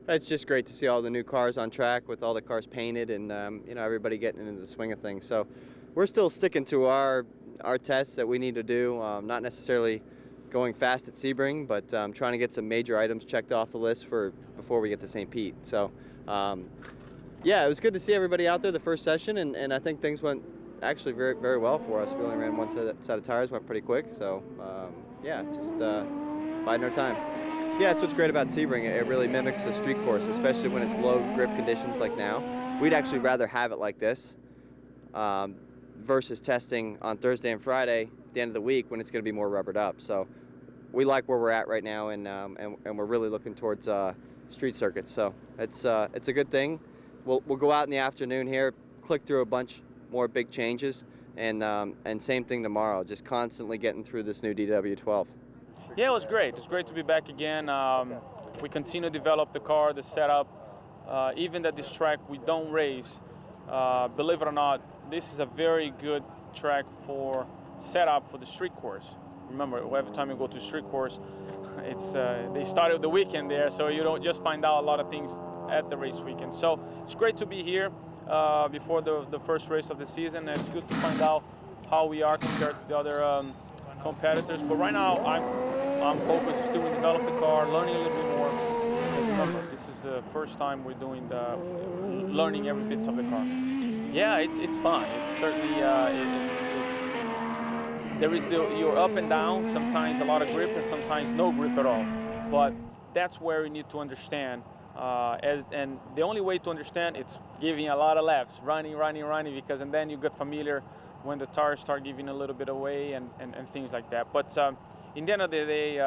It's just great to see all the new cars on track with all the cars painted and everybody getting into the swing of things. So we're still sticking to our tests that we need to do, not necessarily going fast at Sebring, but trying to get some major items checked off the list before we get to St. Pete. So yeah, it was good to see everybody out there the first session, and I think things went actually very, very well for us. We only ran one set of tires, went pretty quick. So yeah, just biding our time. Yeah, that's what's great about Sebring. It really mimics a street course, especially when it's low grip conditions like now. We'd actually rather have it like this versus testing on Thursday and Friday at the end of the week when it's going to be more rubbered up. So we like where we're at right now, and we're really looking towards street circuits. So it's a good thing. We'll go out in the afternoon here, click through a bunch more big changes, and same thing tomorrow. Just constantly getting through this new DW12. Yeah, it was great. It's great to be back again. We continue to develop the car, the setup. Even at this track we don't race, believe it or not, this is a very good track for setup for the street course. Remember, every time you go to street course, it's they started the weekend there, so you don't just find out a lot of things at the race weekend. So it's great to be here before the first race of the season. And it's good to find out how we are compared to the other competitors. But right now, I'm focused still in developing the car, learning a little bit more. Because remember, this is the first time we're doing learning every bit of the car. Yeah, it's fun. It's certainly there is your up and down. Sometimes a lot of grip, and sometimes no grip at all. But that's where you need to understand. And the only way to understand it's giving a lot of laps, running, because and then you get familiar when the tires start giving a little bit away and things like that. But in the end of the day,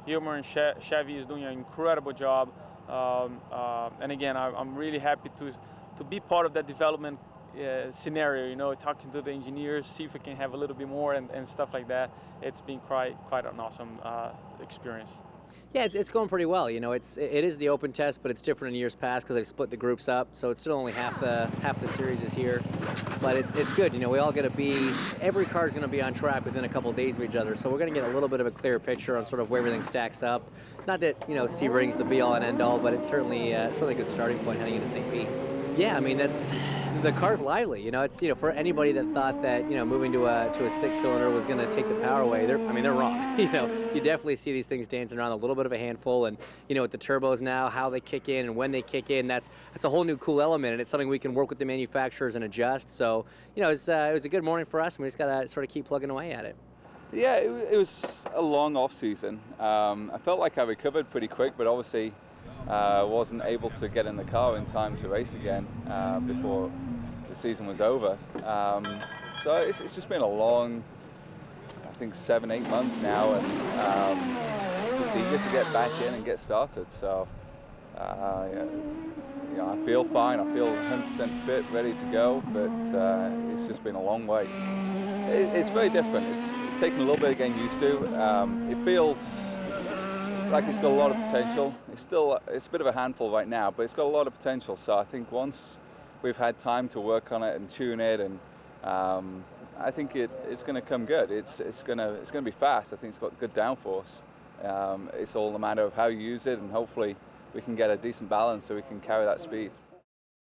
Ilmer and Chevy is doing an incredible job. And again, I'm really happy to be part of that development scenario, you know, talking to the engineers, see if we can have a little bit more and stuff like that. It's been quite an awesome experience. Yeah, it's going pretty well. You know, it is the open test, but it's different in years past because they've split the groups up. So it's still only half the series is here, but it's good. You know, we all get to be. Every car is going to be on track within a couple of days of each other, so we're going to get a little bit of a clearer picture on sort of where everything stacks up. Not that Sebring's the be all and end all, but it's certainly a good starting point heading into St. Pete. Yeah, I mean the car's lively. You know, it's for anybody that thought that moving to a 6-cylinder was going to take the power away. They're wrong. You definitely see these things dancing around, a little bit of a handful, and with the turbos now, how they kick in and when they kick in, that's a whole new cool element, and it's something we can work with the manufacturers and adjust. So it was a good morning for us, and we just got to sort of keep plugging away at it. Yeah, it was a long off season. I felt like I recovered pretty quick, but obviously wasn't able to get in the car in time to race again before the season was over. So it's just been a long, I think 7-8 months now, and just eager to get back in and get started. So I feel fine. I feel 100% fit, ready to go. But it's just been a long way. It's very different. It's taken a little bit of getting used to. It feels like it's got a lot of potential. It's a bit of a handful right now, but it's got a lot of potential. So I think once we've had time to work on it and tune it, and I think it's going to come good. It's going to be fast. I think it's got good downforce. It's all a matter of how you use it, and hopefully we can get a decent balance so we can carry that speed.